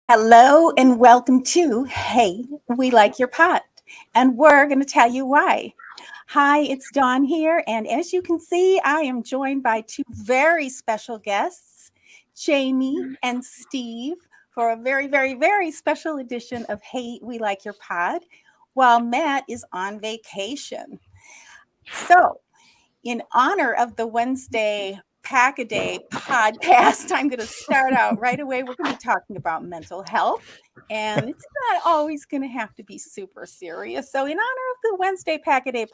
Hello and welcome to Hey, We Like Your Pot, and we're going to tell you why. Hi, it's Dawn here, and as you can see, I am joined by two very special guests, Jamie and Steve, for a very, very, very special edition of Hey, We Like Your Pod, while Matt is on vacation. So, in honor of the Wednesday Pack-A-Day podcast, I'm going to start out right away. We're going to be talking about mental health, and it's not always going to have to be super serious. So, in honor of the Wednesday Pack-A-Day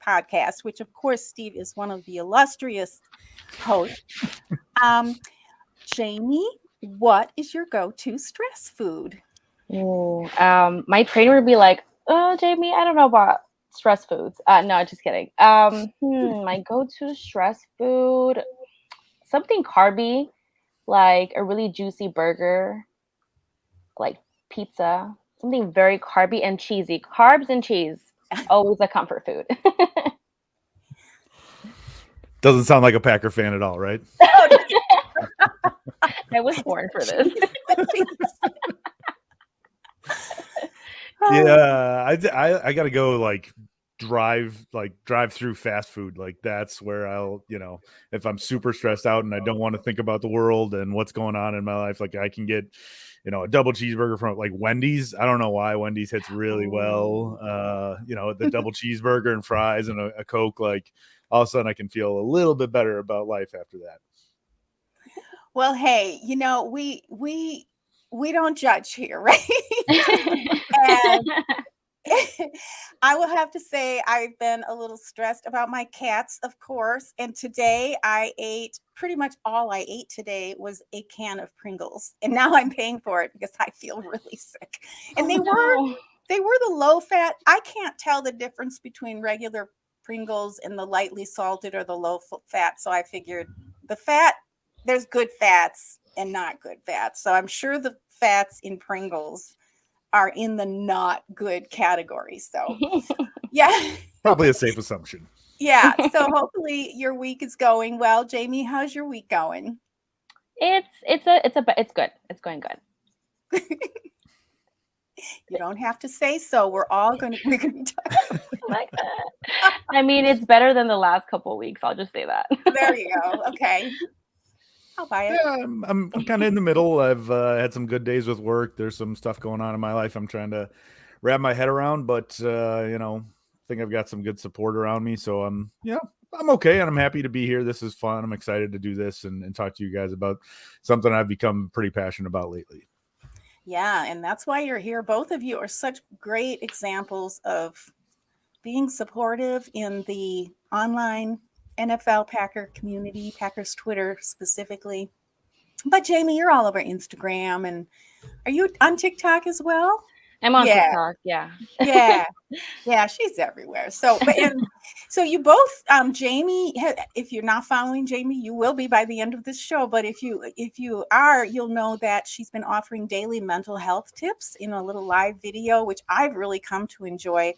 podcast, which of course Steve is one of the illustrious hosts, Jamie, what is your go-to stress food? My trainer would be like, "Oh, Jamie, I don't know about stress foods." No, just kidding. My go-to stress food, something carby, like a really juicy burger, like pizza, something very carby and cheesy. Carbs and cheese, always a comfort food. Doesn't sound like a Packer fan at all, right? I was born for this. Yeah, I gotta go drive through fast food. Like that's where I'll, if I'm super stressed out and I don't want to think about the world and what's going on in my life, like I can get, a double cheeseburger from like Wendy's. I don't know why Wendy's hits really well. The double cheeseburger and fries and a Coke, like all of a sudden I can feel a little bit better about life after that. Well, hey, we don't judge here, right? And I will have to say I've been a little stressed about my cats, of course. And today I ate pretty much all I ate today was a can of Pringles. And now I'm paying for it because I feel really sick. And they were the low fat. I can't tell the difference between regular Pringles and the lightly salted or the low fat. So I figured the fat, there's good fats and not good fats. So I'm sure the fats in Pringles are in the not good category. So yeah. Probably a safe assumption. Yeah. So hopefully your week is going well. Jamie, how's your week going? It's good. It's going good. You don't have to say so. We're going to be talking like that. I mean, it's better than the last couple of weeks. I'll just say that. There you go. Okay. I'll buy it. Yeah, I'm kind of in the middle. I've had some good days with work. There's some stuff going on in my life I'm trying to wrap my head around, but I think I've got some good support around me. So I'm okay, and I'm happy to be here. This is fun. I'm excited to do this and talk to you guys about something I've become pretty passionate about lately. Yeah, and that's why you're here. Both of you are such great examples of being supportive in the online NFL Packer community, Packers Twitter specifically. But Jamie, you're all over Instagram, and are you on TikTok as well? I'm on TikTok, yeah. Yeah, she's everywhere. So you both, Jamie, if you're not following Jamie, you will be by the end of this show. But if you are, you'll know that she's been offering daily mental health tips in a little live video, which I've really come to enjoy.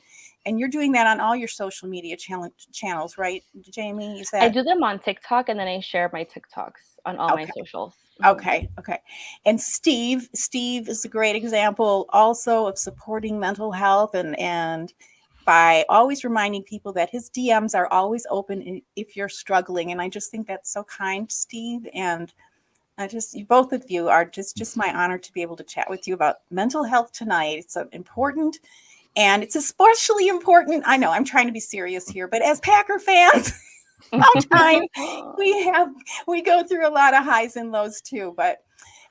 And you're doing that on all your social media channels, right, Jamie? Is that... I do them on TikTok, and then I share my TikToks on all my socials. Okay. And Steve is a great example also of supporting mental health and by always reminding people that his DMs are always open if you're struggling. And I just think that's so kind, Steve. And both of you are just my honor to be able to chat with you about mental health tonight. It's important. And it's especially important. I know I'm trying to be serious here, but as Packer fans, sometimes we go through a lot of highs and lows too. But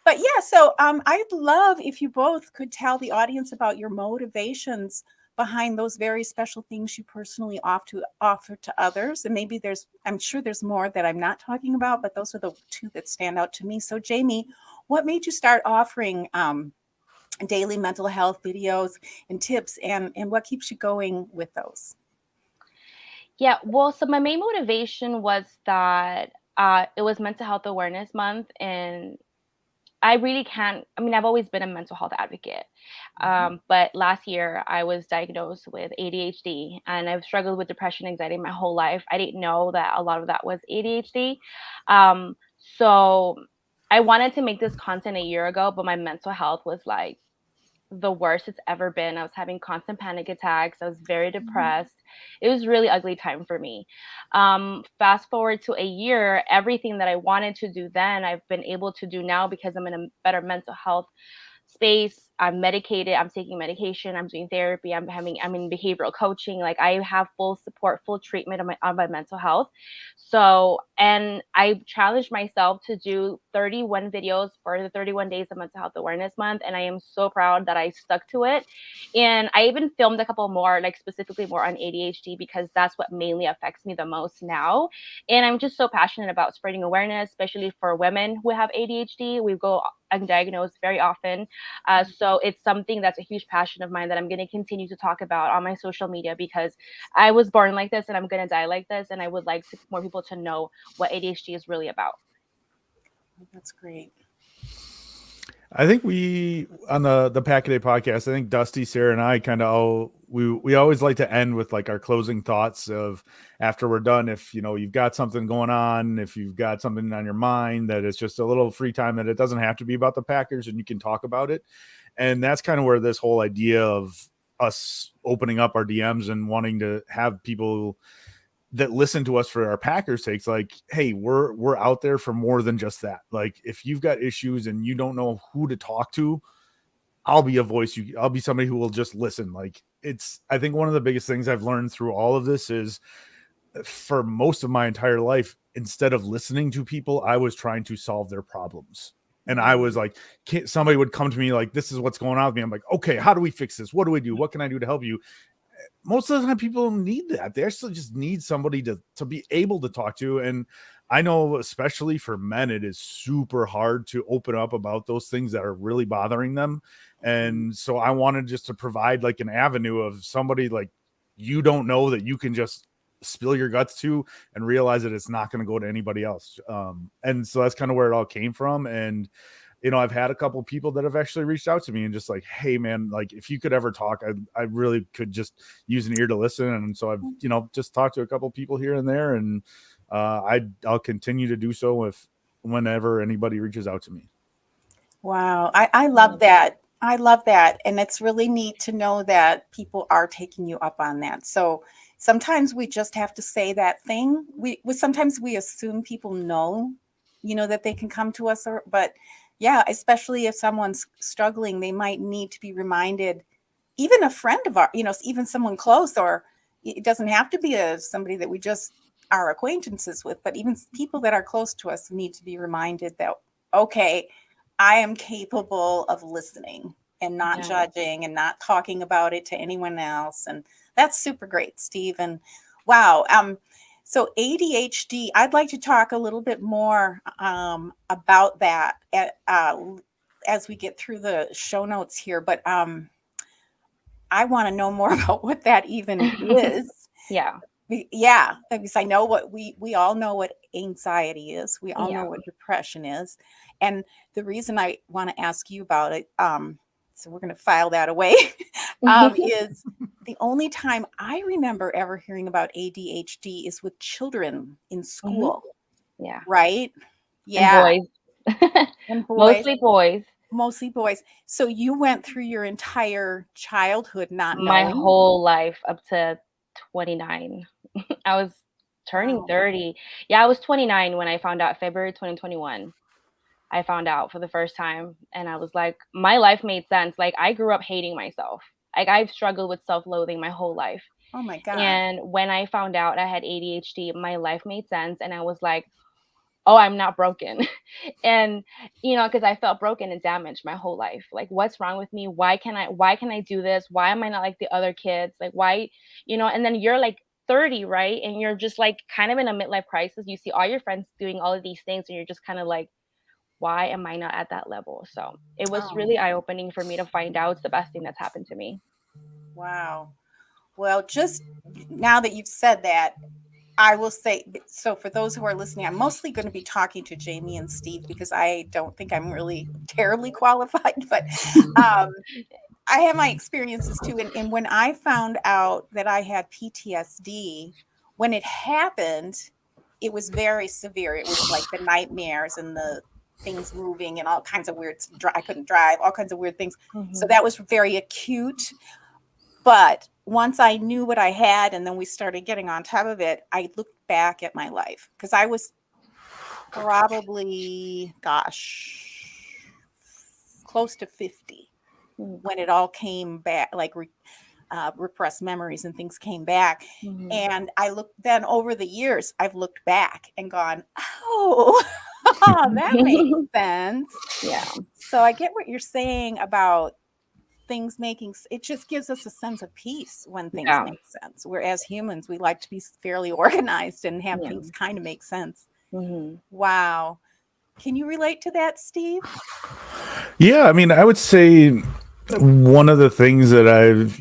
yeah, so I'd love if you both could tell the audience about your motivations behind those very special things you personally offer to others. And maybe I'm sure there's more that I'm not talking about, but those are the two that stand out to me. So Jamie, what made you start offering daily mental health videos and tips, and what keeps you going with those? Yeah, well, so my main motivation was that it was Mental Health Awareness Month, and I really can't. I mean, I've always been a mental health advocate, but last year I was diagnosed with ADHD, and I've struggled with depression, anxiety my whole life. I didn't know that a lot of that was ADHD. So I wanted to make this content a year ago, but my mental health was like the worst it's ever been. I was having constant panic attacks. I was very depressed. It was really ugly time for me. Fast forward to a year, everything that I wanted to do then, I've been able to do now because I'm in a better mental health space. I'm medicated. I'm taking medication. I'm doing therapy. I'm in behavioral coaching. Like I have full support, full treatment of my mental health. So, and I challenged myself to do 31 videos for the 31 days of Mental Health Awareness Month. And I am so proud that I stuck to it. And I even filmed a couple more, like specifically more on ADHD, because that's what mainly affects me the most now. And I'm just so passionate about spreading awareness, especially for women who have ADHD. We go undiagnosed very often. So it's something that's a huge passion of mine that I'm going to continue to talk about on my social media, because I was born like this and I'm going to die like this. And I would like more people to know what ADHD is really about. That's great. I think we on the Pack a Day podcast, I think Dusty, Sarah, and I kind of we always like to end with like our closing thoughts of after we're done. If you've got something going on, if you've got something on your mind that it's just a little free time, that it doesn't have to be about the Packers and you can talk about it. And that's kind of where this whole idea of us opening up our DMs and wanting to have people that listen to us for our Packers sakes, like, hey, we're out there for more than just that. Like, if you've got issues and you don't know who to talk to, I'll be a voice. I'll be somebody who will just listen. Like, I think one of the biggest things I've learned through all of this is, for most of my entire life, instead of listening to people, I was trying to solve their problems. And I was like, somebody would come to me like, this is what's going on with me. I'm like, okay, how do we fix this? What do we do? What can I do to help you? Most of the time people don't need that. They actually just need somebody to be able to talk to. And I know, especially for men, it is super hard to open up about those things that are really bothering them. And so I wanted just to provide like an avenue of somebody like you don't know that you can just spill your guts to and realize that it's not going to go to anybody else. And so that's kind of where it all came from. And I've had a couple of people that have actually reached out to me and just like, hey man, like if you could ever talk, I really could just use an ear to listen. And so I've, just talked to a couple of people here and there, and I'll continue to do so whenever anybody reaches out to me. Wow. I love that. I love that. And it's really neat to know that people are taking you up on that. So sometimes we just have to say that thing. Sometimes we assume people know, that they can come to us, but yeah, especially if someone's struggling, they might need to be reminded, even a friend of our, even someone close, or it doesn't have to be somebody that we just are acquaintances with, but even people that are close to us need to be reminded that, okay, I am capable of listening and not judging and not talking about it to anyone else. And that's super great, Steve. And wow. So ADHD, I'd like to talk a little bit more about that as we get through the show notes here. But I want to know more about what that even is. Yeah. Yeah, because I know what we all know what anxiety is. We all know what depression is. And the reason I want to ask you about it, so we're going to file that away, is the only time I remember ever hearing about ADHD is with children in school. Yeah. Right? Yeah. And boys. And boys. Mostly boys. Mostly boys. So you went through your entire childhood not My knowing? whole life up to 29. I was turning 30. Yeah, I was 29 when I found out, February 2021. I found out for the first time, and I was like, my life made sense. Like, I grew up hating myself. Like, I've struggled with self-loathing my whole life. Oh my God. And when I found out I had ADHD, my life made sense. And I was like, oh, I'm not broken. And, because I felt broken and damaged my whole life. Like, what's wrong with me? Why can I do this? Why am I not like the other kids? Like, why, and then you're like 30, right? And you're just like kind of in a midlife crisis. You see all your friends doing all of these things and you're just kind of like, why am I not at that level? So it was Oh, really eye-opening for me to find out it's the best thing that's happened to me. wow. Well, just now that you've said that, I will say, so for those who are listening, I'm mostly going to be talking to Jamie and Steve because I don't think I'm really terribly qualified, but I have my experiences too. And when I found out that I had PTSD, when it happened, it was very severe. It was like the nightmares and the things moving and all kinds of weird, I couldn't drive, all kinds of weird things. So that was very acute. But once I knew what I had and then we started getting on top of it, I looked back at my life because I was probably, gosh, close to 50 when it all came back, like repressed memories and things came back. And I looked then over the years, I've looked back and gone, oh, that makes sense. Yeah. So I get what you're saying about things making, it just gives us a sense of peace when things make sense. Whereas humans, we like to be fairly organized and have things kind of make sense. Wow. Can you relate to that, Steve? Yeah, I mean, I would say one of the things that I've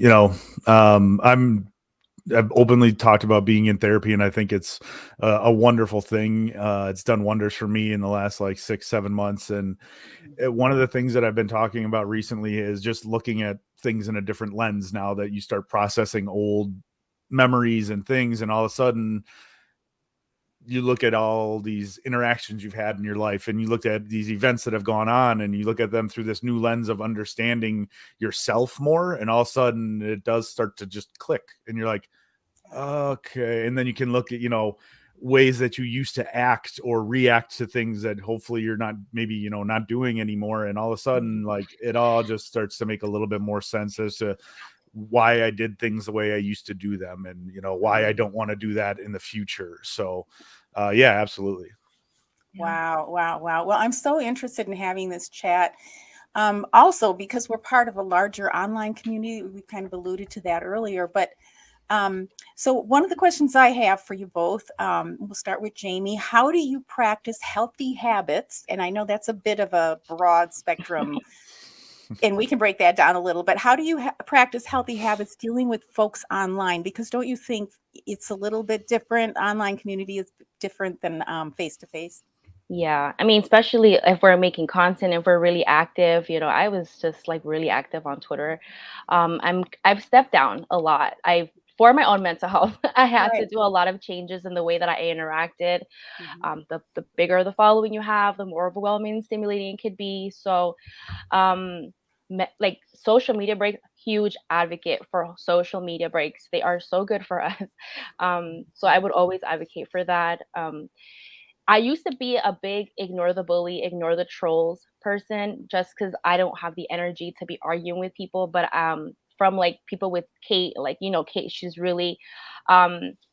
openly talked about being in therapy, and I think it's a wonderful thing. It's done wonders for me in the last like 6-7 months. And one of the things that I've been talking about recently is just looking at things in a different lens now that you start processing old memories and things, and all of a sudden you look at all these interactions you've had in your life and you look at these events that have gone on and you look at them through this new lens of understanding yourself more. And all of a sudden it does start to just click and you're like, okay. And then you can look at, ways that you used to act or react to things that hopefully you're not maybe, not doing anymore. And all of a sudden, like it all just starts to make a little bit more sense as to why I did things the way I used to do them and, why I don't want to do that in the future. So, yeah, absolutely. Wow. Well, I'm so interested in having this chat. Also, because we're part of a larger online community, we kind of alluded to that earlier, but so one of the questions I have for you both, we'll start with Jamie. How do you practice healthy habits? And I know that's a bit of a broad spectrum and we can break that down a little, but how do you practice healthy habits dealing with folks online? Because don't you think it's a little bit different? Online community is different than face-to-face. Yeah. I mean, especially if we're making content, if we're really active, I was just like really active on Twitter. I've stepped down a lot. For my own mental health, I had to do a lot of changes in the way that I interacted. The bigger the following you have, the more overwhelming and stimulating it could be. So, like social media breaks, huge advocate for social media breaks. They are so good for us. So I would always advocate for that. I used to be a big ignore the bully, ignore the trolls person just because I don't have the energy to be arguing with people. But from like people with Kate, like, Kate, she's really,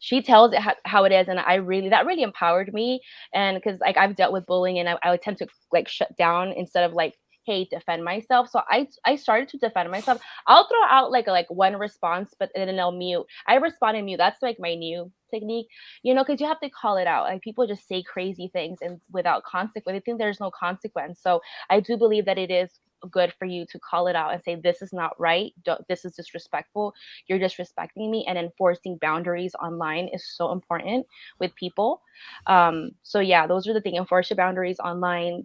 she tells it how it is. And that really empowered me. And because like I've dealt with bullying and I would tend to like shut down instead of like, hey, defend myself. So I started to defend myself. I'll throw out like one response, but then I'll mute. I respond and mute. That's like my new technique, because you have to call it out. Like people just say crazy things and without consequence. I think there's no consequence. So I do believe that it is good for you to call it out and say, this is not right. This is disrespectful. You're disrespecting me. And enforcing boundaries online is so important with people. So yeah, those are the things. Enforce your boundaries online,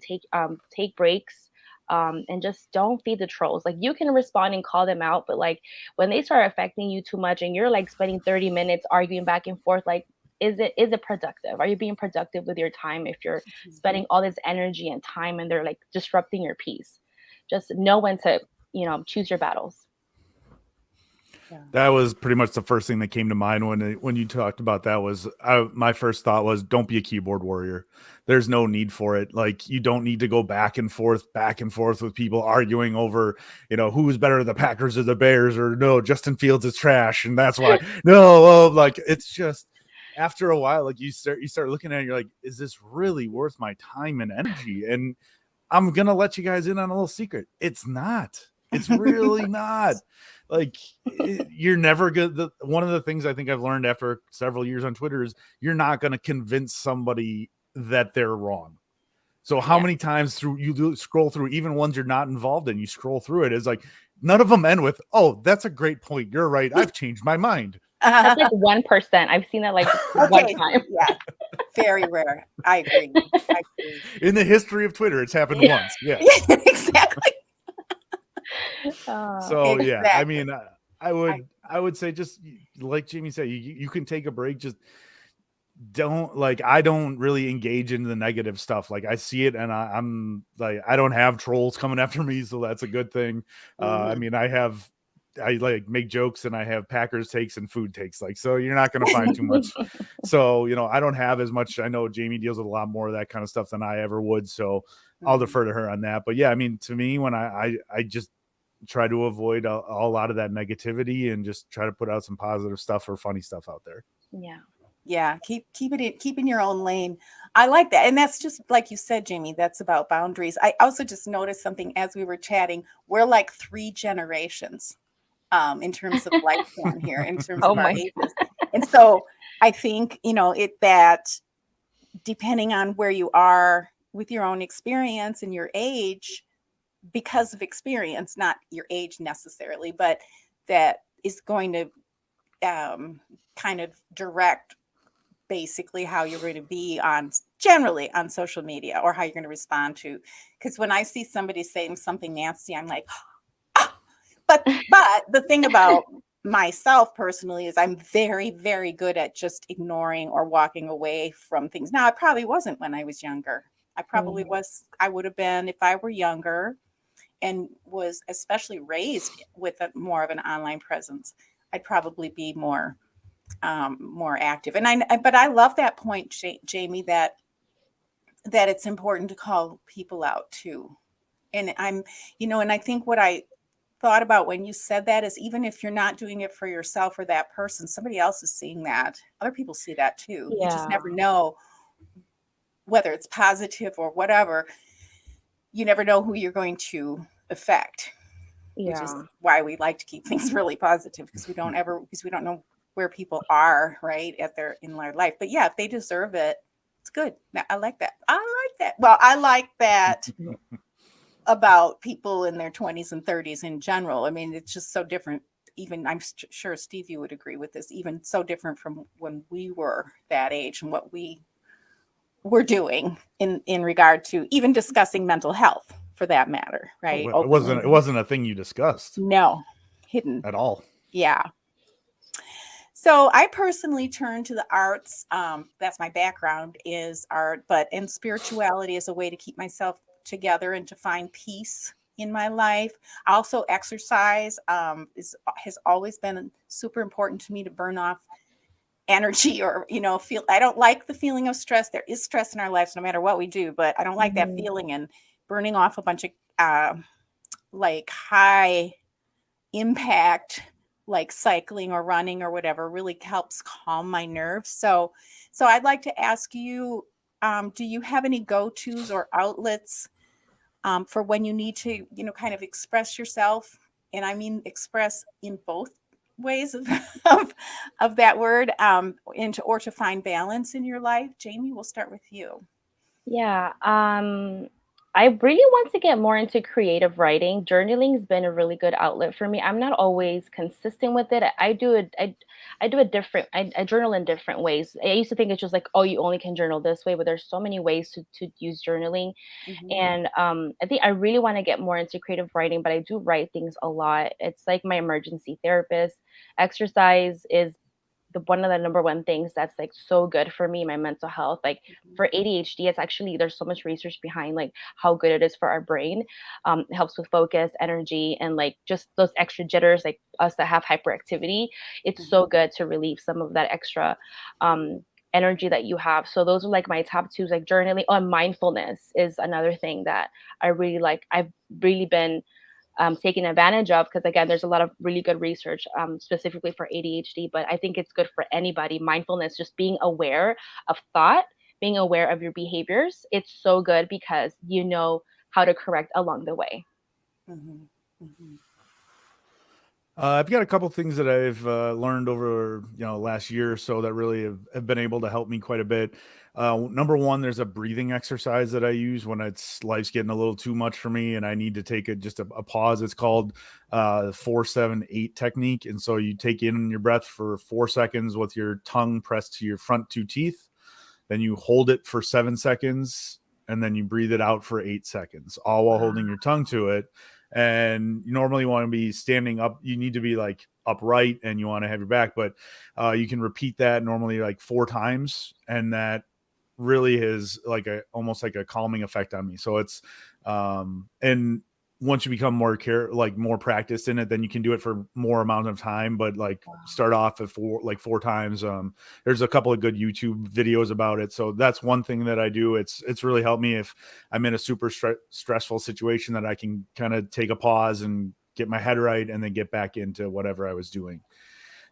take breaks. And just don't feed the trolls. Like you can respond and call them out, but like when they start affecting you too much and you're like spending 30 minutes arguing back and forth, like is it productive? Are you being productive with your time if you're spending all this energy and time and they're like disrupting your peace? Just know when to, choose your battles. That was pretty much the first thing that came to mind when you talked about that. Was my first thought was, don't be a keyboard warrior. There's no need for it. Like you don't need to go back and forth with people arguing over, who's better, the Packers or the Bears, or no, Justin Fields is trash and that's why. No, like it's just after a while, like you start looking at it, you're like, is this really worth my time and energy? And I'm gonna let you guys in on a little secret. It's not. It's really not. Like you're never good. One of the things I think I've learned after several years on Twitter is you're not going to convince somebody that they're wrong. So how many times through you scroll through, even ones you're not involved in, you scroll through it, is like none of them end with, "Oh, that's a great point. You're right. I've changed my mind." That's like 1%. I've seen that like one Okay, time. yeah, very rare. I agree. In the history of Twitter, it's happened once. Yeah. Exactly. So yeah, I Exactly. mean, I would say just like Jamie said, you can take a break. Just don't I don't really engage in the negative stuff. Like I see it and I'm like, I don't have trolls coming after me, so that's a good thing. I mean, I like make jokes and I have Packers takes and food takes, like, so you're not going to find too much. So, you know, I don't have as much. I know Jamie deals with a lot more of that kind of stuff than I ever would. So I'll defer to her on that. But yeah, I mean, to me, when I just try to avoid a lot of that negativity and just try to put out some positive stuff or funny stuff out there. Yeah, keep in your own lane. I like that. And that's just like you said, Jamie, that's about boundaries. I also just noticed something as we were chatting. We're like 3 generations in terms of lifespan here, in terms of our ages. And so I think, you know, that depending on where you are with your own experience and your age, because of experience, not your age necessarily, but that is going to kind of direct basically how you're going to be generally on social media, or how you're going to respond to. Because when I see somebody saying something nasty, I'm like, ah! but the thing about myself personally is I'm very, very good at just ignoring or walking away from things. Now, I probably wasn't when I was younger. I would have been if I were younger and was especially raised with more of an online presence. I'd probably be more active. But I love that point, Jamie, that it's important to call people out too. And and I think what I thought about when you said that is, even if you're not doing it for yourself or that person, somebody else is seeing that. Other people see that too. You just never know, whether it's positive or whatever. You never know who you're going to affect. Which is why we like to keep things really positive, because we don't know where people are right in their life. But yeah, if they deserve it, it's good. I like that. Well, I like that about people in their 20s and 30s in general. I mean, it's just so different. Even I'm sure Steve, you would agree with this, even so different from when we were that age and what we were doing in regard to even discussing mental health, for that matter, right? It wasn't a thing you discussed. No, hidden at all. Yeah. So I personally turn to the arts. That's my background, is art, and spirituality is a way to keep myself together and to find peace in my life. Also, exercise has always been super important to me, to burn off energy, or feel. I don't like the feeling of stress. There is stress in our lives no matter what we do, but I don't like that feeling, and burning off a bunch of like high impact, like cycling or running or whatever, really helps calm my nerves. So I'd like to ask you, do you have any go-tos or outlets for when you need to, kind of express yourself? And I mean express in both ways of that word, or to find balance in your life. Jamie, we'll start with you. I really want to get more into creative writing. Journaling has been a really good outlet for me. I'm not always consistent with it. I journal in different ways. I used to think it's just like, oh, you only can journal this way, but there's so many ways to use journaling. And I think I really want to get more into creative writing, but I do write things a lot. It's like my emergency therapist. Exercise is one of the number one things that's like so good for me, my mental health. Like for ADHD, it's actually, there's so much research behind like how good it is for our brain. It helps with focus, energy, and like just those extra jitters, like us that have hyperactivity. It's so good to relieve some of that extra energy that you have. So those are like my top twos, like journaling. Oh, and mindfulness is another thing that I really like. I've really been taken advantage of, because again, there's a lot of really good research specifically for ADHD, but I think it's good for anybody. Mindfulness, just being aware of thought, being aware of your behaviors. It's so good because you know how to correct along the way. I've got a couple things that I've learned over last year or so that really have been able to help me quite a bit. Number one, there's a breathing exercise that I use when life's getting a little too much for me and I need to take a pause. It's called 4-7-8 technique. And so you take in your breath for 4 seconds with your tongue pressed to your front 2 teeth. Then you hold it for 7 seconds and then you breathe it out for 8 seconds, all while holding your tongue to it. And you normally want to be standing up. You need to be like upright and you want to have your back, but you can repeat that normally like 4 times. And that really is like almost like a calming effect on me. So it's and once you become more practiced in it, then you can do it for more amount of time, but like start off at 4 times. There's a couple of good YouTube videos about it. So that's one thing that I do. It's really helped me if I'm in a super stressful situation, that I can kind of take a pause and get my head right and then get back into whatever I was doing.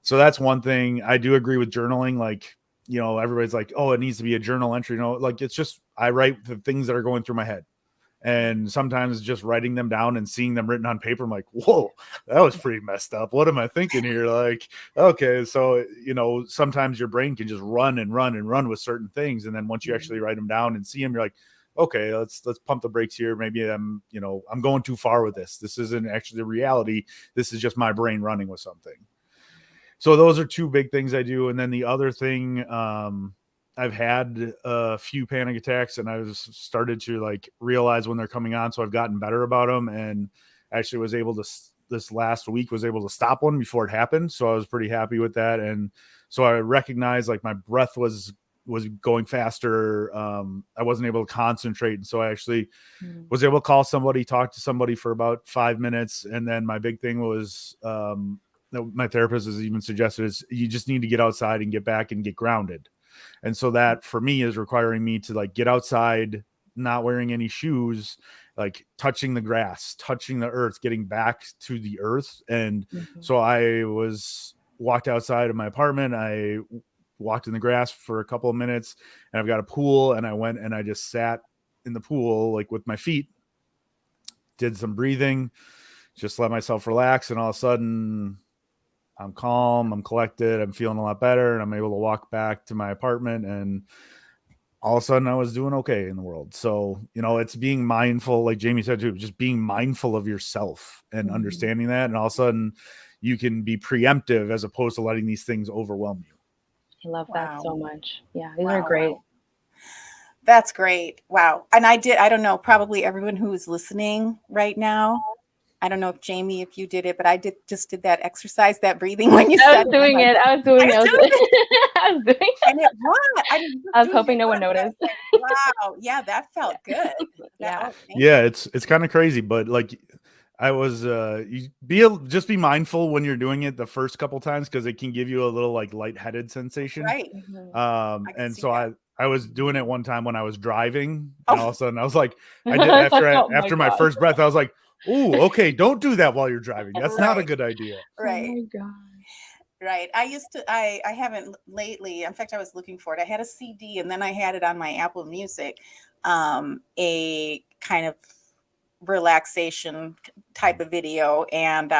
So that's one thing. I do agree with journaling. Like, everybody's like, oh, it needs to be a journal entry. Like it's just, I write the things that are going through my head. And sometimes just writing them down and seeing them written on paper, I'm like, whoa, that was pretty messed up. What am I thinking here? Like, okay. So, sometimes your brain can just run and run and run with certain things. And then once you actually write them down and see them, you're like, okay, let's pump the brakes here. Maybe I'm going too far with this. This isn't actually the reality. This is just my brain running with something. So those are 2 big things I do. And then the other thing, I've had a few panic attacks and I've started to like realize when they're coming on. So I've gotten better about them, and actually was able to, this last week, was able to stop one before it happened. So I was pretty happy with that. And so I recognized like my breath was going faster. I wasn't able to concentrate. And so I actually was able to call somebody, talk to somebody for about 5 minutes. And then my big thing was, my therapist has even suggested, is you just need to get outside and get back and get grounded. And so that for me is requiring me to like get outside, not wearing any shoes, like touching the grass, touching the earth, getting back to the earth. And so I walked outside of my apartment. I walked in the grass for a couple of minutes, and I've got a pool, and I went and I just sat in the pool, like with my feet, did some breathing, just let myself relax. And all of a sudden I'm calm, I'm collected, I'm feeling a lot better, and I'm able to walk back to my apartment, and all of a sudden I was doing okay in the world. So, it's being mindful, like Jamie said too, just being mindful of yourself and understanding that. And all of a sudden you can be preemptive as opposed to letting these things overwhelm you. I love that so much. Yeah, these are great. That's great. Wow. And I don't know, probably everyone who is listening right now, I don't know if Jamie, if you did it, but I just did that exercise, that breathing when you said I was doing it. I was doing it. And it was. I was hoping no one noticed. Like, wow. Yeah, that felt good. It's kind of crazy, but like I was just be mindful when you're doing it the first couple times, because it can give you a little like lightheaded sensation. Right. And so I was doing it one time when I was driving, and all of a sudden I was like, I did after my first breath, I was like, oh, okay, don't do that while you're driving. That's not a good idea. Right. Oh my God. Right. I haven't lately. In fact, I was looking for it. I had a CD, and then I had it on my Apple Music, a kind of relaxation type of video. And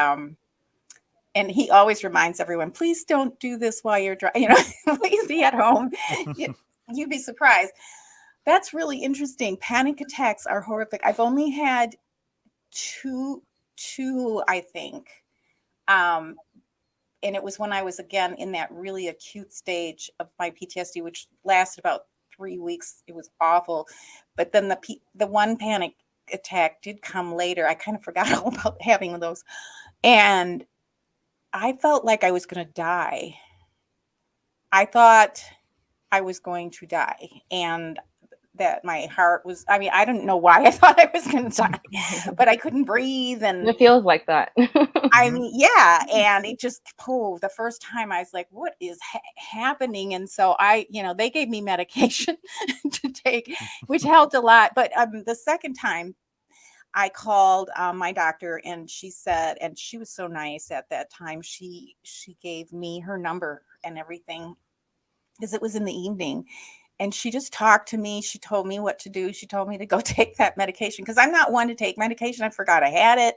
he always reminds everyone, please don't do this while you're driving, please be at home. You'd be surprised. That's really interesting. Panic attacks are horrific. I've only had two, I think. And it was when I was, again, in that really acute stage of my PTSD, which lasted about 3 weeks. It was awful. But then the one panic attack did come later. I kind of forgot all about having those. And I felt like I was going to die. I thought I was going to die. And that my heart was, I don't know why I thought I was going to die, but I couldn't breathe. And it feels like that. Yeah. And it just, the first time I was like, what is happening? And so they gave me medication to take, which helped a lot. But the second time I called my doctor, and she said, and she was so nice at that time, she gave me her number and everything, because it was in the evening. And she just talked to me. She told me what to do. She told me to go take that medication, because I'm not one to take medication. I forgot I had it.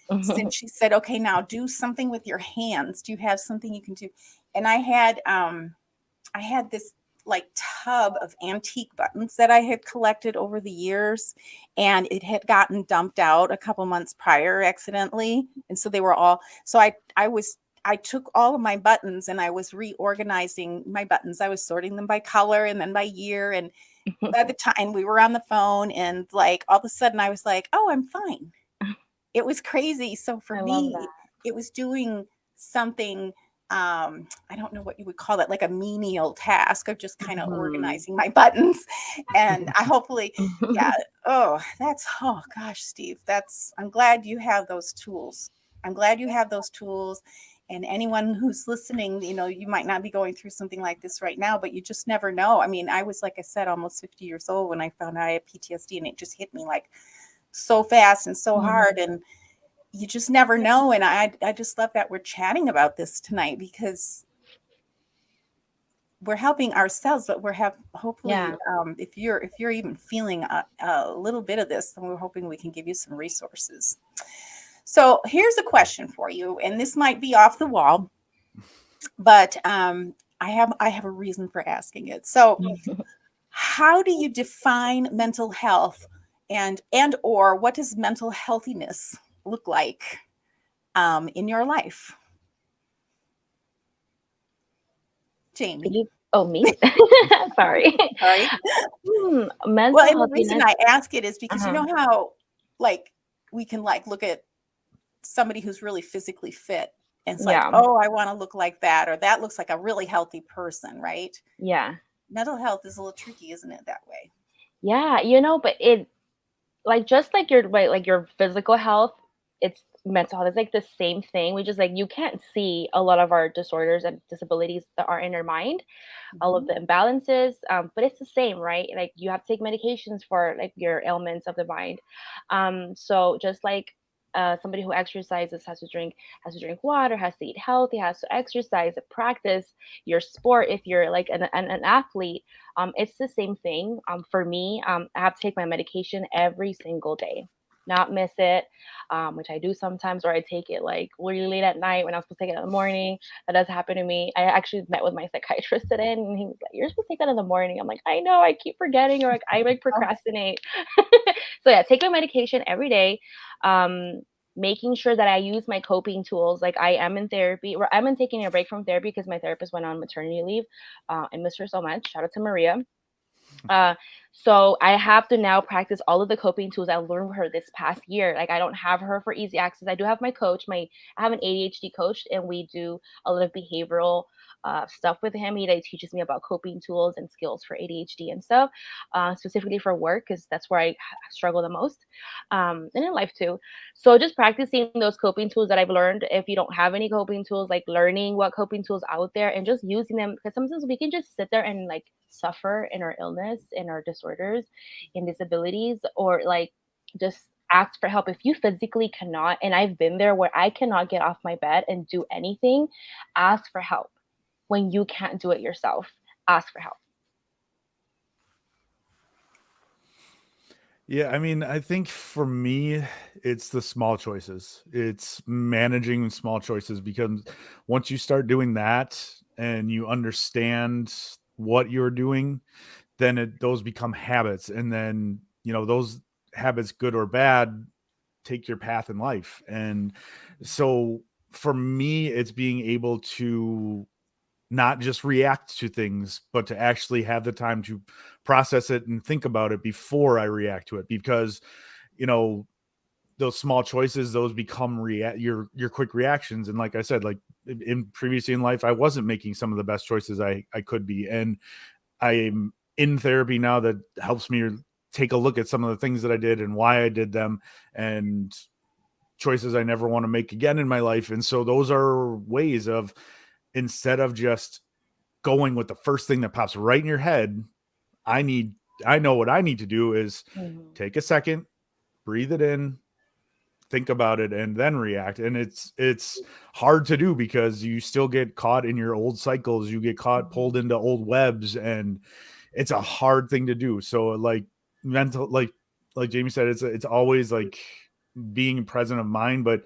And she said, okay, now do something with your hands. Do you have something you can do? And I had this like tub of antique buttons that I had collected over the years, and it had gotten dumped out a couple months prior accidentally, and so they were all, so I took all of my buttons and I was reorganizing my buttons. I was sorting them by color and then by year, and by the time we were on the phone, and like all of a sudden I was like, oh, I'm fine. It was crazy. So for I love me, that. it was doing something, I don't know what you would call it, like a menial task of just kind of organizing my buttons. And I hopefully, yeah. Oh, oh gosh, Steve, I'm glad you have those tools. I'm glad you have those tools. And anyone who's listening, you might not be going through something like this right now, but you just never know. I mean, I was, like I said, almost 50 years old when I found out I had PTSD, and it just hit me like so fast and so hard. And you just never know. And I just love that we're chatting about this tonight, because we're helping ourselves, but hopefully, if you're even feeling a little bit of this, then we're hoping we can give you some resources. So here's a question for you, and this might be off the wall, but I have a reason for asking it. So how do you define mental health, and or what does mental healthiness look like in your life? Jamie. Oh, me? Sorry. Sorry. Mental Well, and the healthiness. reason I ask it is because you know how, like, we can like look at somebody who's really physically fit, and it's like, oh, I want to look like that, or that looks like a really healthy person, right? Yeah. Mental health is a little tricky, isn't it, that way? Yeah, but it, like, just like your physical health, it's mental health. It's like the same thing. We just, like, you can't see a lot of our disorders and disabilities that are in our mind, all of the imbalances, but it's the same, right? Like, you have to take medications for, like, your ailments of the mind. So just like somebody who exercises has to drink water, has to eat healthy, has to exercise, practice your sport. If you're like an athlete, it's the same thing. For me, I have to take my medication every single day, not miss it, which I do sometimes, or I take it like really late at night when I'm supposed to take it in the morning. That does happen to me. I actually met with my psychiatrist today, and he was like, "You're supposed to take that in the morning." I'm like, "I know, I keep forgetting, or like I like procrastinate." So yeah, take my medication every day. Making sure that I use my coping tools. Like, I am in therapy, or I'm taking a break from therapy because my therapist went on maternity leave. I miss her so much. Shout out to Maria. So I have to now practice all of the coping tools I learned with her this past year. Like, I don't have her for easy access. I do have my coach. I have an ADHD coach, and we do a lot of behavioral stuff with him. He teaches me about coping tools and skills for ADHD and stuff, specifically for work, because that's where I struggle the most, and in life too. So just practicing those coping tools that I've learned. If you don't have any coping tools, like learning what coping tools out there and just using them, because sometimes we can just sit there and like suffer in our illness, in our disorders, in disabilities, or like just ask for help if you physically cannot. And I've been there where I cannot get off my bed and do anything. Ask for help. When you can't do it yourself, ask for help. Yeah, I mean, I think for me, it's the small choices. It's managing small choices, because once you start doing that and you understand what you're doing, then those become habits. And then, those habits, good or bad, take your path in life. And so for me, it's being able to not just react to things, but to actually have the time to process it and think about it before I react to it. Because, those small choices, those become your quick reactions. And like I said, like in previously in life, I wasn't making some of the best choices I could be. And I'm in therapy now that helps me take a look at some of the things that I did and why I did them, and choices I never want to make again in my life. And so those are ways of, instead of just going with the first thing that pops right in your head, I know what I need to do is take a second, breathe it in, think about it, and then react. And it's hard to do because you still get caught in your old cycles. You get pulled into old webs, and it's a hard thing to do. So like mental, like Jamie said, it's always like being present of mind, but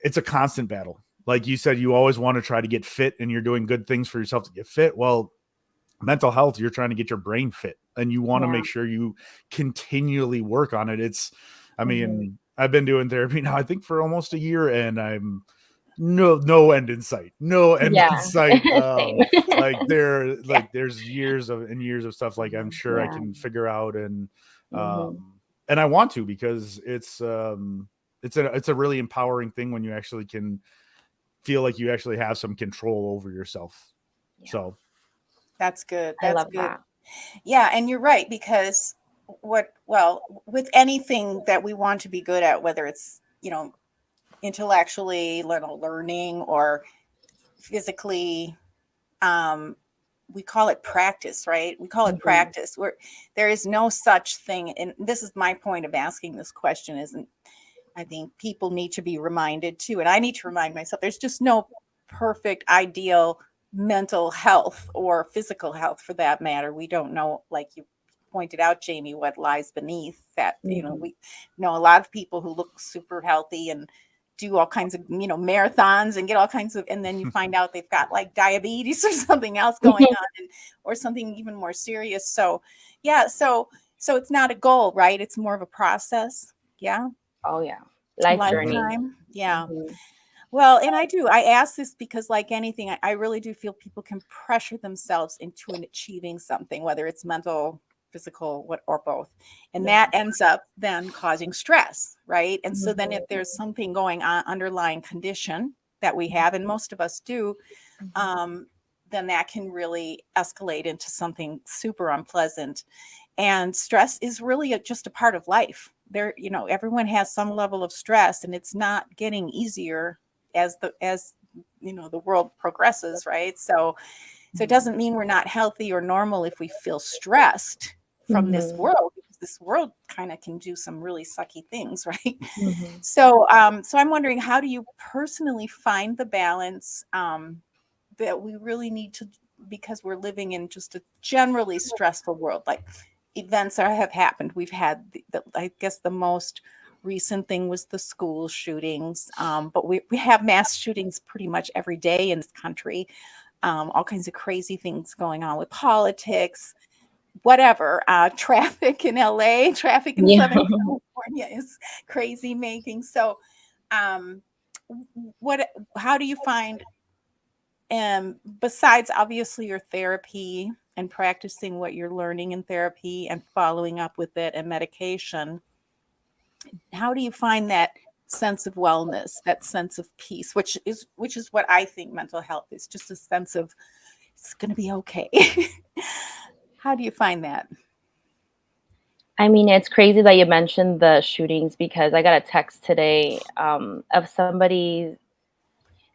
it's a constant battle. Like you said, you always want to try to get fit, and you're doing good things for yourself to get fit. Well, mental health, you're trying to get your brain fit and you want to make sure you continually work on it. I mean, I've been doing therapy now, I think for almost a year, and I'm no end in sight. No end in sight. Same. There's years of stuff like I'm sure I Yeah. can figure out, and I want to, because it's a really empowering thing when you actually can feel like you actually have some control over yourself. Yeah. So that's good. I That's love good. that. Yeah, and you're right, because with anything that we want to be good at, whether it's, intellectually, learning, or physically, we call it practice, right? We call it practice. Where there is no such thing, and this is my point of asking this question, isn't I think people need to be reminded too, and I need to remind myself, there's just no perfect, ideal mental health or physical health for that matter. We don't know, like you pointed out, Jamie, what lies beneath that. We know a lot of people who look super healthy and do all kinds of, marathons and get all kinds of, and then you find out they've got like diabetes or something else going on, or something even more serious. So, yeah. So it's not a goal, right? It's more of a process. Yeah. Oh yeah. Life journey. Lifetime. Yeah. Well, and I ask this because, like anything, I really do feel people can pressure themselves into achieving something, whether it's mental, physical, or both. And that ends up then causing stress, right? And so then if there's something going on, underlying condition that we have, and most of us do, then that can really escalate into something super unpleasant. And stress is really just a part of life. Everyone has some level of stress, and it's not getting easier as the world progresses, right? So it doesn't mean we're not healthy or normal if we feel stressed from this world, because this world kind of can do some really sucky things, right? So I'm wondering, how do you personally find the balance that we really need to, because we're living in just a generally stressful world, like events have happened. We've had I guess the most recent thing was the school shootings, but we have mass shootings pretty much every day in this country. All kinds of crazy things going on with politics, whatever. Traffic in LA, traffic in Southern California is crazy making. So how do you find, besides obviously your therapy and practicing what you're learning in therapy and following up with it and medication, how do you find that sense of wellness, that sense of peace, which is what I think mental health is, just a sense of it's going to be okay. How do you find that? I mean, it's crazy that you mentioned the shootings, because I got a text today of somebody.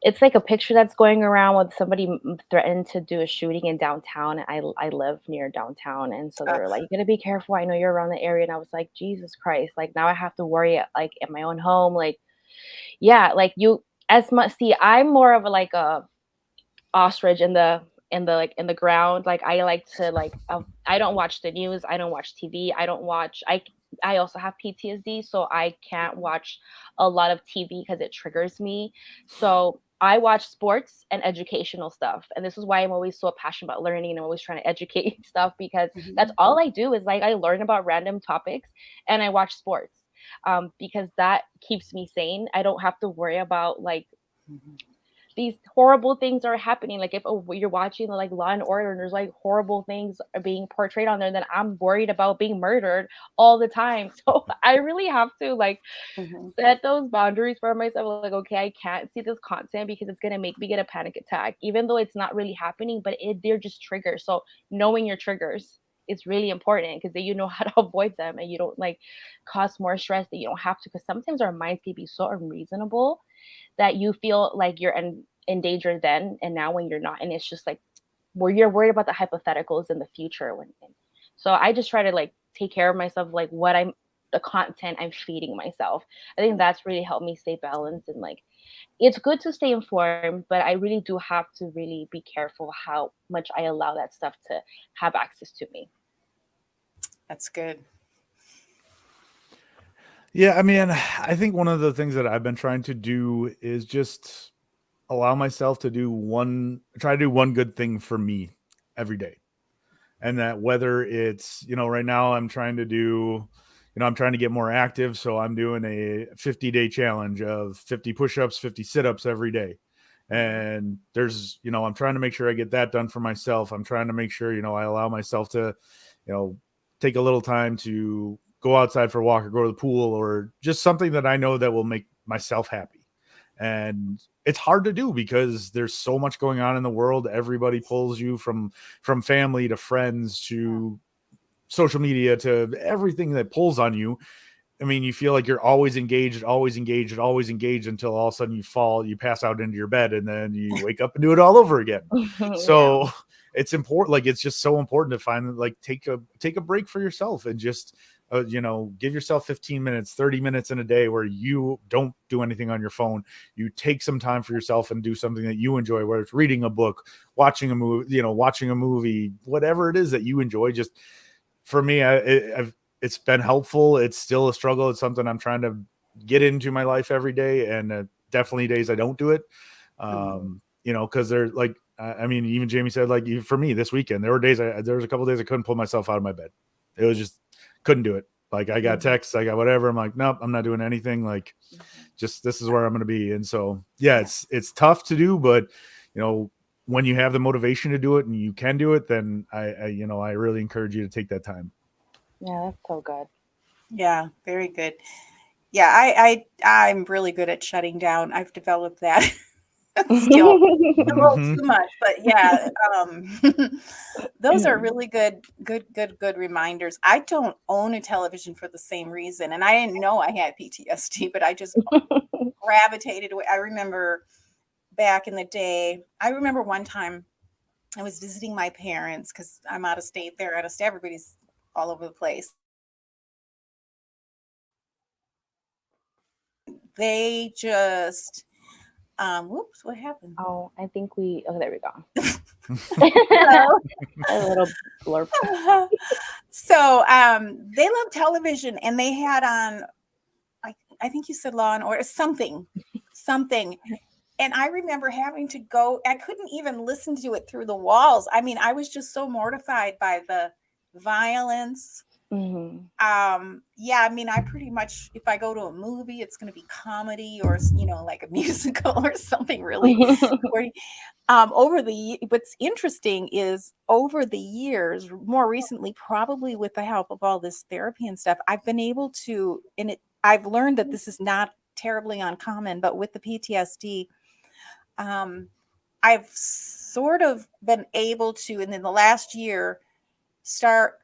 It's like a picture that's going around with somebody threatened to do a shooting in downtown. I live near downtown, and so they were like, "You gotta be careful. I know you're around the area." And I was like, "Jesus Christ! Like now I have to worry like at my own home. Like, yeah, like you as much. See, I'm more of a ostrich in the ground. Like I like to I don't watch the news. I don't watch TV. I also have PTSD, so I can't watch a lot of TV because it triggers me. So I watch sports and educational stuff. And this is why I'm always so passionate about learning, and I'm always trying to educate stuff, because that's all I do is I learn about random topics and I watch sports. Because that keeps me sane. I don't have to worry about these horrible things are happening. Like if you're watching like Law and Order and there's like horrible things are being portrayed on there, then I'm worried about being murdered all the time. So I really have to set those boundaries for myself. Like, okay, I can't see this content because it's gonna make me get a panic attack, even though it's not really happening, but they're just triggers. So knowing your triggers is really important, because then you know how to avoid them and you don't cause more stress that you don't have to. Because sometimes our minds can be so unreasonable that you feel like you're in danger then and now when you're not, and it's just where you're worried about the hypotheticals in the future so I just try to take care of myself, the content I'm feeding myself. I think that's really helped me stay balanced, and it's good to stay informed, but I really do have to really be careful how much I allow that stuff to have access to me. That's good. Yeah, I mean, I think one of the things that I've been trying to do is just allow myself to try to do one good thing for me every day. and that whether it's, right now I'm trying to get more active. So I'm doing a 50-day challenge of 50 push-ups, 50 sit-ups every day. And there's, I'm trying to make sure I get that done for myself. I'm trying to make sure, I allow myself to, take a little time to go outside for a walk or go to the pool, or just something that I know that will make myself happy. And it's hard to do because there's so much going on in the world. Everybody pulls you from family to friends to social media to everything that pulls on you. I mean, you feel like you're always engaged until all of a sudden you pass out into your bed, and then you wake up and do it all over again. So it's important. Like, it's just so important to find, like, take a break for yourself and just, give yourself 15 minutes, 30 minutes in a day where you don't do anything on your phone. You take some time for yourself and do something that you enjoy, whether it's reading a book, watching a movie, whatever it is that you enjoy. Just, for me, it's been helpful. It's still a struggle. It's something I'm trying to get into my life every day, and definitely days I don't do it. Because they're like, even Jamie said, like, for me this weekend, there was a couple days I couldn't pull myself out of my bed. It was just, couldn't do it. Like, I got texts, I got whatever. I'm like, nope, I'm not doing anything. Like, just, this is where I'm going to be. And so, yeah, it's tough to do, but when you have the motivation to do it and you can do it, then I really encourage you to take that time. Yeah, that's so good. Yeah, very good. Yeah, I'm really good at shutting down. I've developed that skill a little too much, but yeah, those are really good reminders. I don't own a television for the same reason, and I didn't know I had PTSD, but I just gravitated away. I remember back in the day, one time I was visiting my parents because I'm out of state. They're out of state. Everybody's all over the place. They just, whoops, what happened? Oh, I think there we go. So, a little blurb. So they love television, and they had on, I think you said Law and Order, something. And I remember having to go, I couldn't even listen to it through the walls. I mean, I was just so mortified by the violence. Yeah, I mean, I pretty much, if I go to a movie, it's going to be comedy or, like a musical or something really. What's interesting is over the years, more recently, probably with the help of all this therapy and stuff, I've been able to, I've learned that this is not terribly uncommon, but with the PTSD, I've sort of been able to, and in the last year, start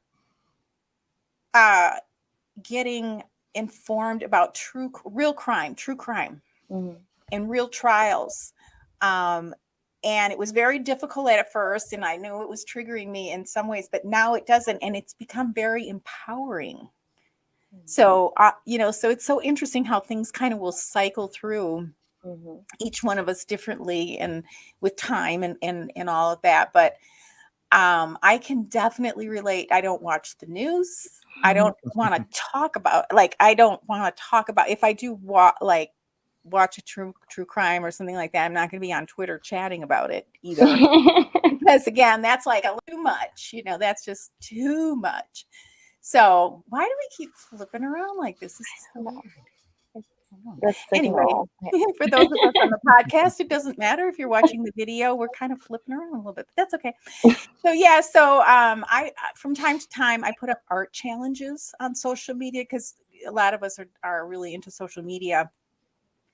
getting informed about real crime, and real trials. And it was very difficult at first, and I knew it was triggering me in some ways, but now it doesn't, and it's become very empowering. So, so it's so interesting how things kind of will cycle through each one of us differently, and with time and all of that. But I can definitely relate. I don't watch the news. I don't want to talk about, if I do watch a true crime or something like that, I'm not going to be on Twitter chatting about it either. Because again, that's like too much, that's just too much. So why do we keep flipping around like this? This is so weird. Anyway, for those of us on the podcast, it doesn't matter if you're watching the video. We're kind of flipping around a little bit, but that's okay. So yeah, I from time to time I put up art challenges on social media because a lot of us are really into social media.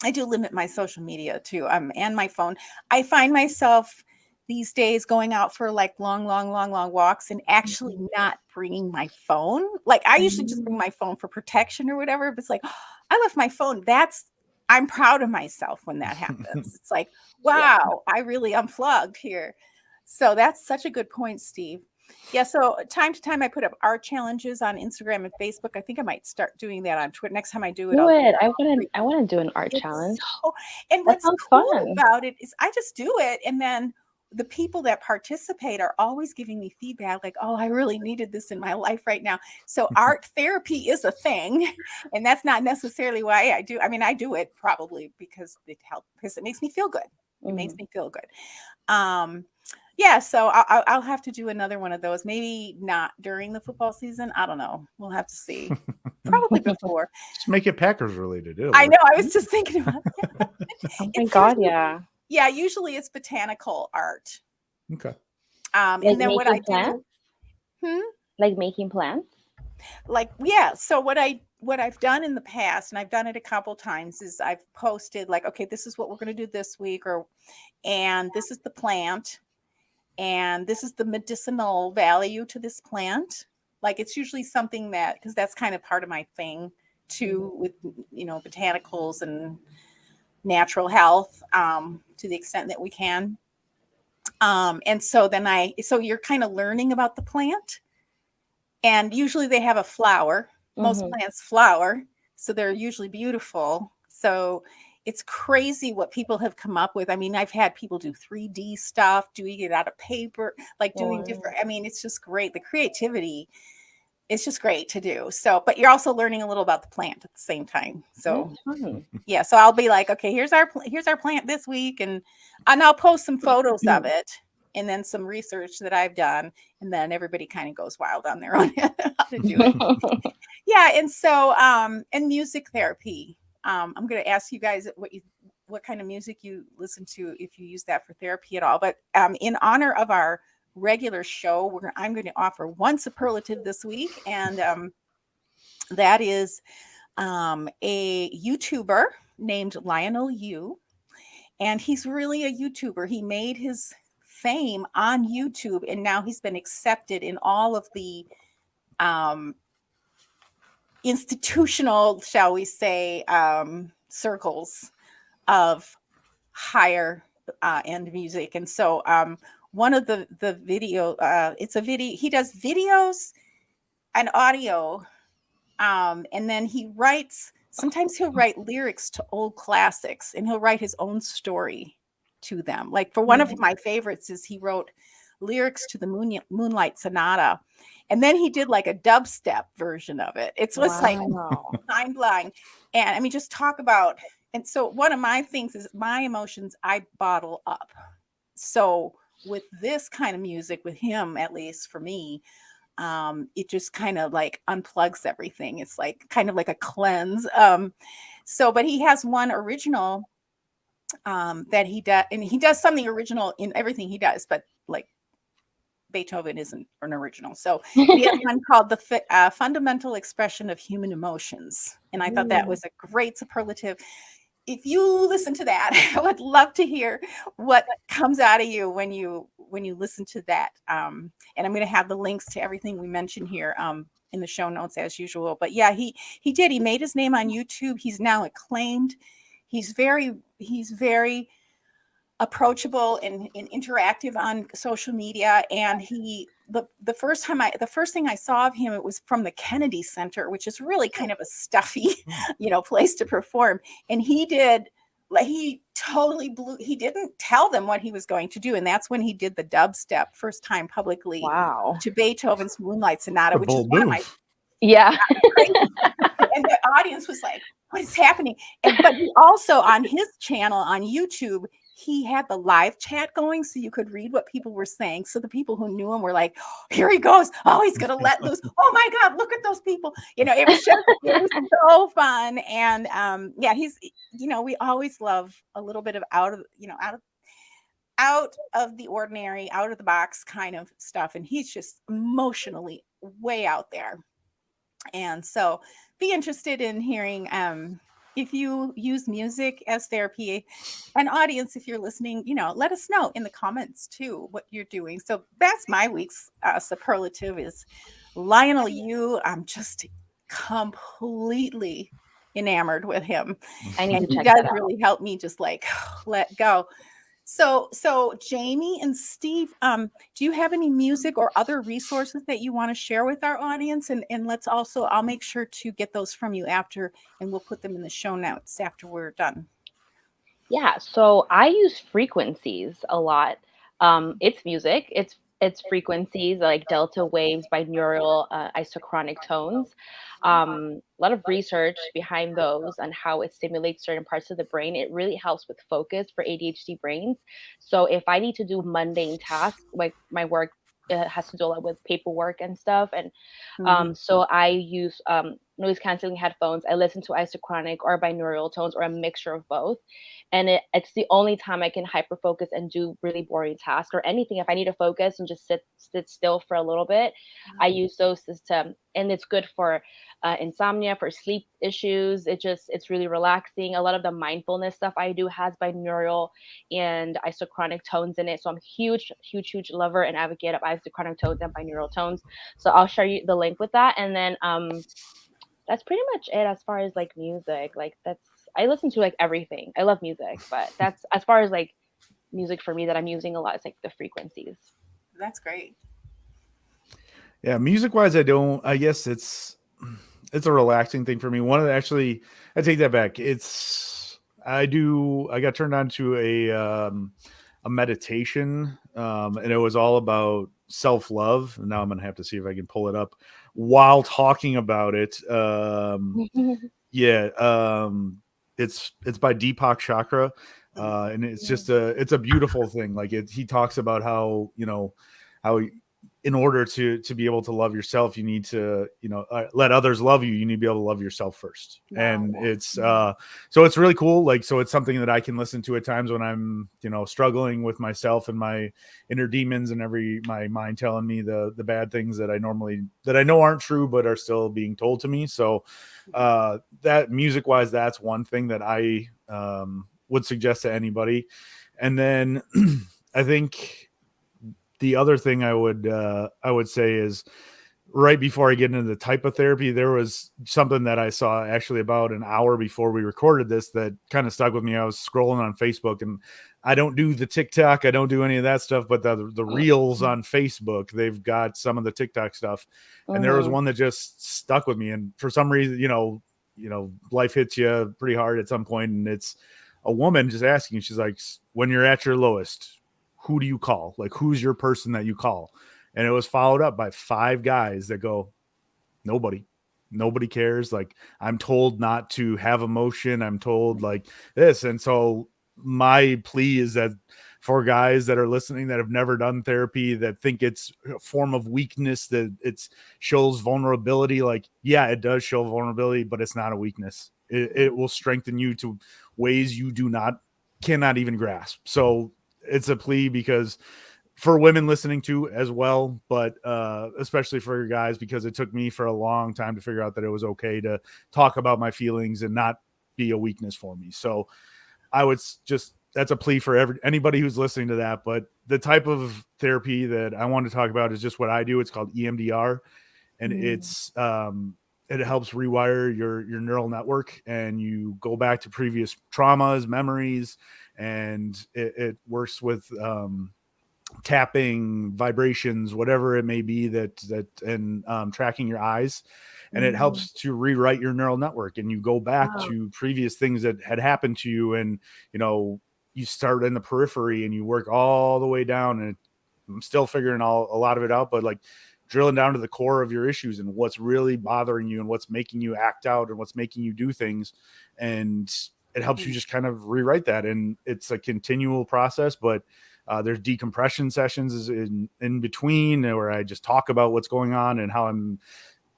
I do limit my social media too, and my phone. I find myself these days going out for like long walks and actually not bringing my phone. Like, I usually just bring my phone for protection or whatever, but it's like, I left my phone. I'm proud of myself when that happens. It's like, wow, I really unplugged here. So that's such a good point, Steve. Yeah, so time to time I put up art challenges on Instagram and Facebook. I think I might start doing that on Twitter. Next time I do it, I want to do an art challenge. And what's cool about it is I just do it, and then the people that participate are always giving me feedback like, oh, I really needed this in my life right now. So art therapy is a thing, and that's not necessarily why I do. I mean, I do it probably because it helps, because it makes me feel good. It makes me feel good. Yeah, so I'll have to do another one of those. Maybe not during the football season. I don't know. We'll have to see. Probably before. Just make it Packers related. It'll I work. know. I was just thinking about that. Oh my It's God, usually, yeah. yeah, usually it's botanical art. Okay. And Like then what I making plants? do, Like making plants? like, yeah. So what I've done in the past, and I've done it a couple times, is I've posted like, okay, this is what we're going to do this week, and this is the plant, and this is the medicinal value to this plant. Like it's usually something that, because that's kind of part of my thing too, with botanicals and natural health, to the extent that we can. And so so you're kind of learning about the plant, and usually they have a flower. Most Mm-hmm. plants flower, so they're usually beautiful. So it's crazy what people have come up with. I mean, I've had people do 3D stuff, doing it out of paper, like doing different. I mean, it's just great. The creativity is just great to do. So, but you're also learning a little about the plant at the same time. So, yeah. So I'll be like, okay, here's our plant this week, and I'll post some photos of it, and then some research that I've done, and then everybody kind of goes wild on their own how to do it. Yeah, and so and music therapy. I'm going to ask you guys what kind of music you listen to, if you use that for therapy at all. But in honor of our regular show, I'm going to offer one superlative this week, and that is a YouTuber named Lionel Yu, and he's really a YouTuber. He made his fame on YouTube, and now he's been accepted in all of the institutional, shall we say, circles of higher end music. And so one of the video, it's a video, he does videos and audio, and then sometimes he'll write lyrics to old classics, and he'll write his own story to them. Like for one of my favorites is he wrote lyrics to the Moonlight Sonata, and then he did like a dubstep version of it. It's just like mind blowing. And I mean, just talk about, and so one of my things is my emotions I bottle up. So with this kind of music, with him, at least for me, it just kind of like unplugs everything. It's like kind of like a cleanse. But he has one original that he does, and he does something original in everything he does, but like Beethoven isn't an original. So he has one called the Fundamental Expression of Human Emotions. And I thought that was a great superlative. If you listen to that, I would love to hear what comes out of you when you listen to that. And I'm going to have the links to everything we mentioned here in the show notes as usual. But yeah, he made his name on YouTube. He's now acclaimed. He's very approachable and interactive on social media. And the first thing I saw of him, it was from the Kennedy Center, which is really kind of a stuffy, place to perform. And he totally blew. He didn't tell them what he was going to do, and that's when he did the dubstep first time publicly. Wow. To Beethoven's Moonlight Sonata, which is one of my and the audience was like, "What is happening?" But he also, on his channel on YouTube, he had the live chat going, so you could read what people were saying. So the people who knew him were like, oh, "Here he goes! Oh, he's gonna let loose! Oh my God, look at those people!" It was so fun. And he's, we always love a little bit of out of the ordinary, out of the box kind of stuff, and he's just emotionally way out there. And so be interested in hearing if you use music as therapy. An audience, if you're listening, let us know in the comments too what you're doing. So that's my week's superlative is Lionel Yu. I'm just completely enamored with him. I need to check he does that out. really help me just like let go. So Jamie and Steve, do you have any music or other resources that you want to share with our audience? And I'll make sure to get those from you after, and we'll put them in the show notes after we're done. Yeah, so I use Frequencies a lot. It's music. It's It's frequencies like delta waves, binaural, isochronic tones. A lot of research behind those and how it stimulates certain parts of the brain. It really helps with focus for ADHD brains. So if I need to do mundane tasks, like my work has to do a lot with paperwork and stuff, and so I use noise canceling headphones. I listen to isochronic or binaural tones or a mixture of both. And it's the only time I can hyper focus and do really boring tasks or anything. If I need to focus and just sit still for a little bit, I use those system, and it's good for insomnia, for sleep issues. It's really relaxing. A lot of the mindfulness stuff I do has binaural and isochronic tones in it. So I'm huge lover and advocate of isochronic tones and binaural tones. So I'll share you the link with that. And then that's pretty much it as far as like music. Like I listen to like everything. I love music, but that's as far as like music for me that I'm using a lot is like the frequencies. That's great. Yeah, music wise, I guess it's a relaxing thing for me. I take that back. I got turned on to a meditation, and it was all about self-love. Now I'm gonna have to see if I can pull it up while talking about it. It's by Deepak Chakra, and it's just it's a beautiful thing. Like he talks about how in order to be able to love yourself, you need to let others love you. You need to be able to love yourself first. Wow. And it's so it's really cool. Like, so it's something that I can listen to at times when I'm struggling with myself and my inner demons and my mind telling me the bad things that I know aren't true but are still being told to me. So that music wise, that's one thing that I would suggest to anybody. And then I think the other thing I would say is, right before I get into the type of therapy, there was something that I saw actually about an hour before we recorded this that kind of stuck with me. I was scrolling on Facebook, and I don't do the TikTok, I don't do any of that stuff, but the reels on Facebook, they've got some of the TikTok stuff, and there was one that just stuck with me. And for some reason, life hits you pretty hard at some point, and it's a woman just asking, she's like, when you're at your lowest, who do you call? Like, who's your person that you call? And it was followed up by 5 guys that go, nobody cares. Like, I'm told not to have emotion. I'm told like this. And so my plea is that for guys that are listening that have never done therapy, that think it's a form of weakness, that it shows vulnerability. Like, yeah, it does show vulnerability, but it's not a weakness. It will strengthen you to ways you cannot even grasp. So it's a plea because for women listening to as well, but especially for your guys, because it took me for a long time to figure out that it was okay to talk about my feelings and not be a weakness for me. So I would that's a plea for anybody who's listening to that. But the type of therapy that I want to talk about is just what I do. It's called EMDR, and it helps rewire your neural network, and you go back to previous traumas, memories, and it works with tapping, vibrations, whatever it may be, and tracking your eyes, and it helps to rewrite your neural network, and you go back to previous things that had happened to you, and you start in the periphery and you work all the way down, and I'm still figuring a lot of it out, but like drilling down to the core of your issues and what's really bothering you and what's making you act out and what's making you do things, and it helps you just kind of rewrite that. And it's a continual process, but there's decompression sessions in between where I just talk about what's going on and how and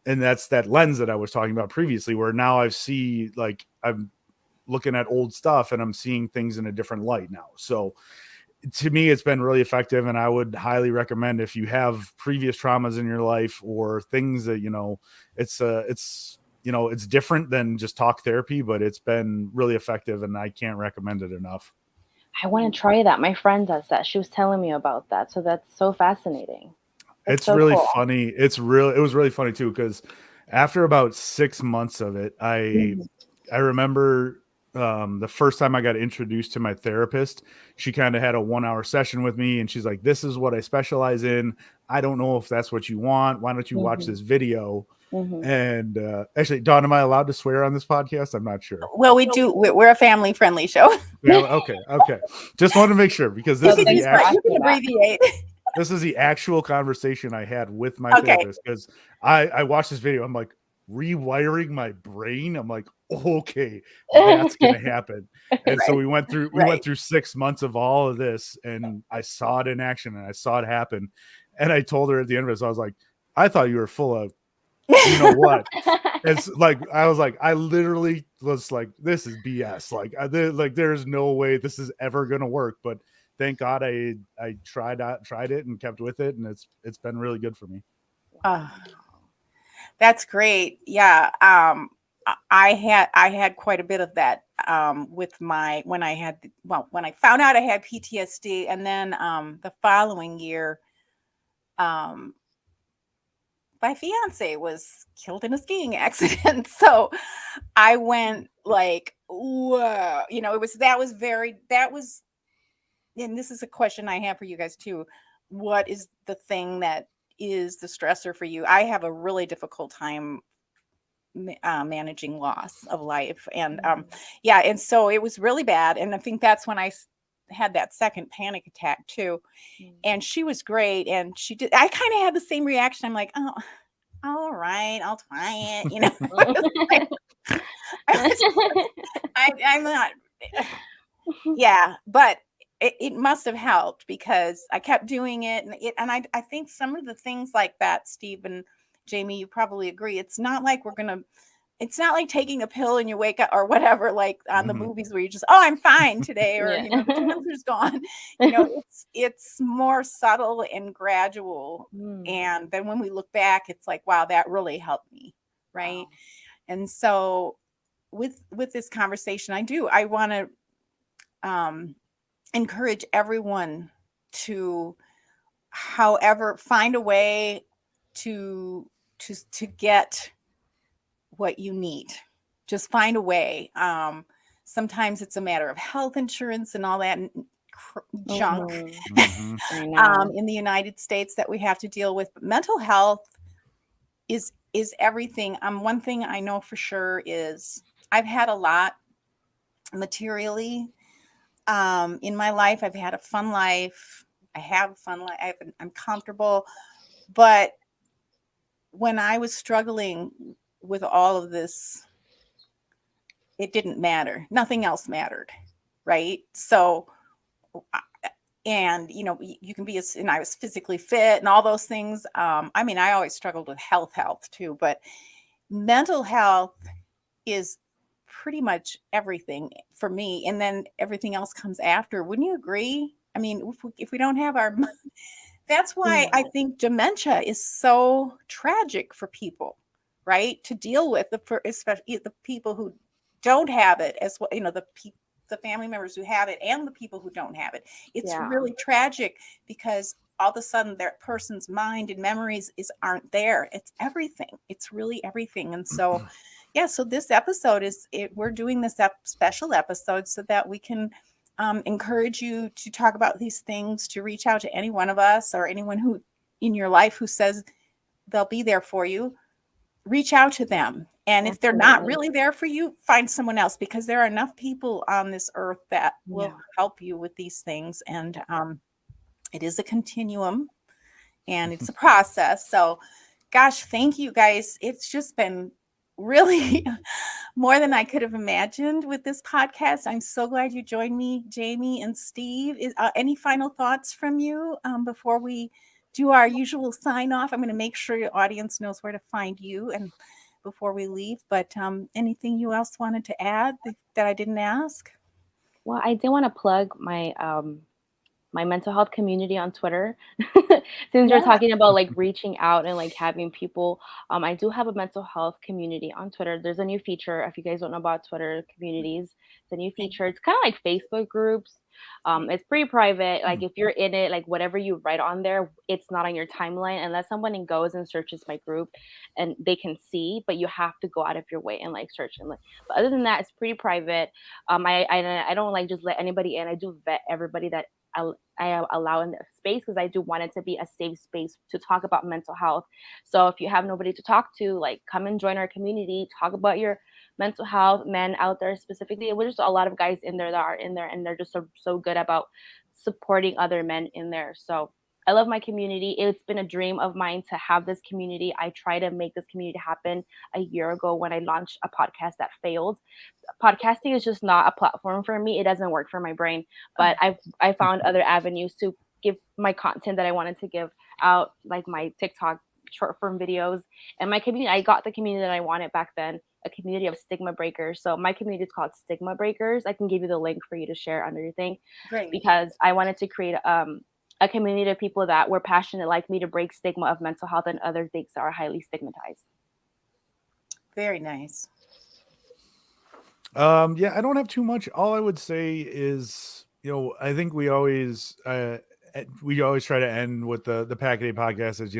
that's that lens that I was talking about previously, where now I'm looking at old stuff and I'm seeing things in a different light now. So to me, it's been really effective, and I would highly recommend, if you have previous traumas in your life or things that, it's different than just talk therapy, but it's been really effective, and I can't recommend it enough. I want to try that. My friend does that. She was telling me about that. So that's so fascinating. It's so really cool. Funny. It was really funny too, because after about 6 months of it, I remember the first time I got introduced to my therapist, she kind of had a 1-hour session with me, and she's like, this is what I specialize in. I don't know if that's what you want. Why don't you watch this video? And actually, Dawn, am I allowed to swear on this podcast? I'm not sure. Well, we do. We're a family-friendly show. Yeah, okay. Just wanted to make sure, because this is you can abbreviate. This is the actual conversation I had with my Okay. therapist, because I watched this video. I'm like, rewiring my brain. I'm like, okay, that's gonna happen. And so Right. we went Right. through 6 months of all of this, and I saw it in action, and I saw it happen. And I told her at the end of it, I was like, I thought you were full of you know what. It's like I was like, I literally was like, this is BS. Like, there's no way this is ever gonna work. But thank God I tried it and kept with it, and it's been really good for me. Uh, that's great. Yeah. I had quite a bit of that with when I found out I had PTSD, and then the following year, um, my fiance was killed in a skiing accident. So I went like, whoa, that was, and this is a question I have for you guys too. What is the thing that is the stressor for you? I have a really difficult time managing loss of life. And yeah, and so it was really bad. And I think that's when I had that second panic attack too. And she was great. And I kind of had the same reaction. I'm like, oh, all right, I'll try it. I'm not, yeah, but it must have helped because I kept doing it. And I think some of the things like that, Steve and Jamie, you probably agree. It's not like taking a pill and you wake up or whatever, like on the movies where you just, oh, I'm fine today, or Yeah. the cancer's gone. It's more subtle and gradual. And then when we look back, it's like, wow, that really helped me, right? Wow. And so with this conversation, I want to encourage everyone to, however, find a way to get what you need. Just find a way. Sometimes it's a matter of health insurance and all that junk I know. in the United States that we have to deal with. But mental health is everything. One thing I know for sure is I've had a lot materially in my life. I've had a fun life. I have a fun life. I'm comfortable. But when I was struggling with all of this, it didn't matter. Nothing else mattered. Right. So, and you can be and I was physically fit and all those things. I mean, I always struggled with health too, but mental health is pretty much everything for me. And then everything else comes after. Wouldn't you agree? I mean, if we don't have our, that's why I think dementia is so tragic for people, right? To deal with, especially the people who don't have it, as well, the family members who have it and the people who don't have it. It's really tragic because all of a sudden their person's mind and memories aren't there. It's everything. It's really everything. And so, yeah, so this episode we're doing this special episode so that we can encourage you to talk about these things, to reach out to any one of us or anyone who in your life who says they'll be there for you. Reach out to them. And if they're not really there for you, find someone else, because there are enough people on this earth that will help you with these things. And it is a continuum and it's a process. So, gosh, thank you guys. It's just been really more than I could have imagined with this podcast. I'm so glad you joined me, Jamie and Steve. Any final thoughts from you before we do our usual sign off? I'm going to make sure your audience knows where to find you and before we leave. But anything you else wanted to add that I didn't ask? Well, I did want to plug my my mental health community on Twitter. Since you're talking about like reaching out and like having people, I do have a mental health community on Twitter. There's a new feature. If you guys don't know about Twitter communities, it's a new feature. It's kind of like Facebook groups. It's pretty private. Like if you're in it, like whatever you write on there, it's not on your timeline unless someone goes and searches my group and they can see, but you have to go out of your way and like search and like, but other than that, it's pretty private. I don't like just let anybody in. I do vet everybody that I allow in the space because I do want it to be a safe space to talk about mental health. So if you have nobody to talk to, like come and join our community, talk about your mental health. Men out there specifically, we're just a lot of guys in there that are in there and they're just so good about supporting other men in there. So I love my community. It's been a dream of mine to have this community. I tried to make this community happen a year ago when I launched a podcast that failed. Podcasting is just not a platform for me. It doesn't work for my brain. But I found other avenues to give my content that I wanted to give out, like my TikTok short form videos and my community. I got the community that I wanted back then, a community of stigma breakers. So my community is called Stigma Breakers. I can give you the link for you to share under your thing. Great. Because I wanted to create a community of people that were passionate like me to break stigma of mental health and other things that are highly stigmatized. Very nice. Yeah, I don't have too much. All I would say is, I think we always try to end with the Pack a Day podcast as,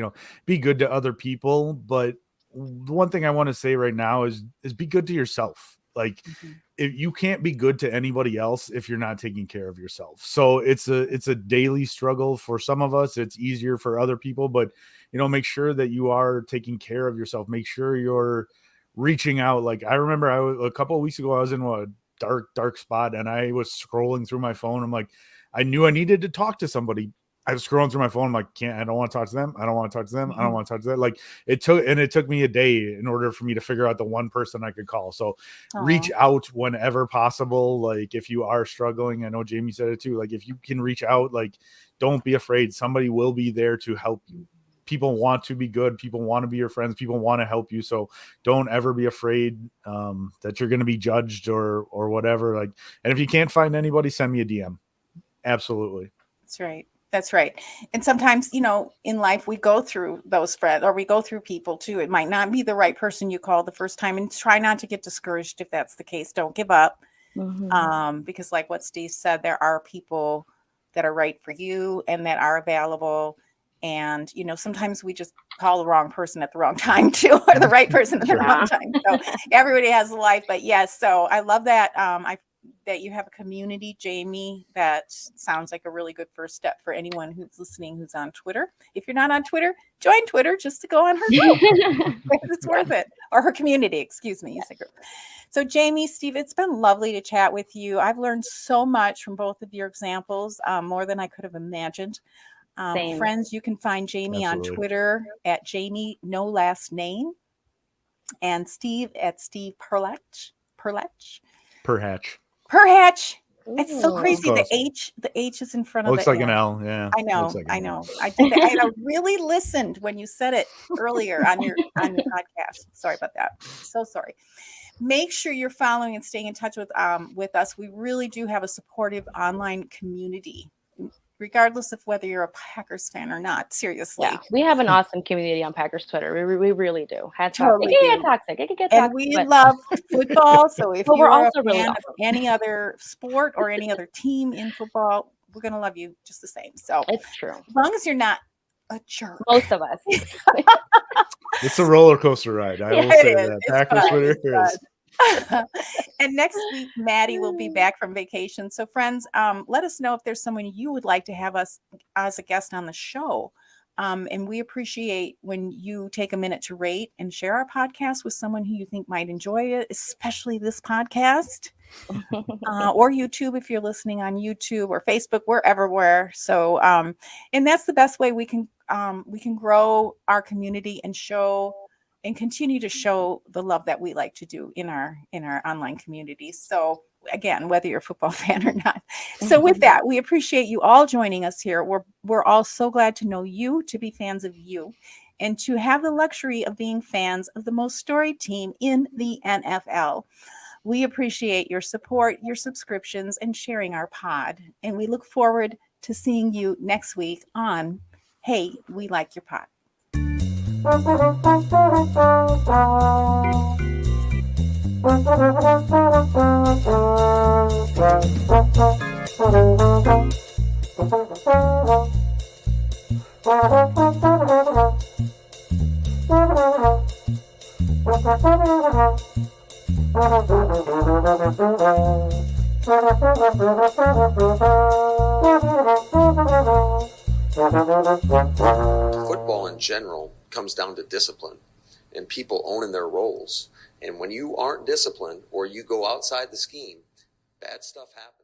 be good to other people. But the one thing I want to say right now is be good to yourself. Like, if you can't be good to anybody else if you're not taking care of yourself. So it's a daily struggle for some of us. It's easier for other people, but make sure that you are taking care of yourself. Make sure you're reaching out. Like, I remember a couple of weeks ago, I was in a dark spot and I was scrolling through my phone. I'm like, I knew I needed to talk to somebody. I was scrolling through my phone. I'm like, I don't want to talk to them. I don't want to talk to them. I don't want to talk to them. Like, it took me a day in order for me to figure out the one person I could call. So reach out whenever possible. Like, if you are struggling, I know Jamie said it too. Like, if you can reach out, like, don't be afraid. Somebody will be there to help you. People want to be good. People want to be your friends. People want to help you. So don't ever be afraid that you're going to be judged or whatever. Like, and if you can't find anybody, send me a DM. Absolutely. That's right. That's right. And sometimes, in life, we go through those friends or we go through people too. It might not be the right person you call the first time, and try not to get discouraged if that's the case. Don't give up. Because like what Steve said, there are people that are right for you and that are available. And, sometimes we just call the wrong person at the wrong time too, or the right person at the wrong time. So everybody has a life, but yes. So I love that. That you have a community, Jamie. That sounds like a really good first step for anyone who's listening, who's on Twitter. If you're not on Twitter, join Twitter just to go on her group. It's worth it. Or her community, excuse me. Group. So Jamie, Steve, it's been lovely to chat with you. I've learned so much from both of your examples, more than I could have imagined. Friends, you can find Jamie on Twitter at Jamie No Last Name, and Steve at Steve Perhatch. It's so crazy. The H is in front of looks the like N. an L. Yeah, I know. I did that. I really listened when you said it earlier on your podcast. Sorry about that. So sorry. Make sure you're following and staying in touch with us. We really do have a supportive online community, regardless of whether you're a Packers fan or not. Seriously. Yeah, we have an awesome community on Packers Twitter. We really do. It can get toxic. It can get toxic. And we love football. So if you're also a fan of any other sport or any other team in football, we're going to love you just the same. So it's true. As long as you're not a jerk. Most of us. It's a roller coaster ride. I will say that. Packers Twitter is. And next week, Maddie will be back from vacation. So friends, let us know if there's someone you would like to have us as a guest on the show. And we appreciate when you take a minute to rate and share our podcast with someone who you think might enjoy it, especially this podcast, or YouTube if you're listening on YouTube or Facebook. We're everywhere. So, and that's the best way we can grow our community and continue to show the love that we like to do in our online community. So again, whether you're a football fan or not. So with that, we appreciate you all joining us here. We're all so glad to know you, to be fans of you, and to have the luxury of being fans of the most storied team in the NFL. We appreciate your support, your subscriptions, and sharing our pod. And we look forward to seeing you next week on Hey, We Like Your Pod. Football in general comes down to discipline and people owning their roles. And when you aren't disciplined or you go outside the scheme, bad stuff happens.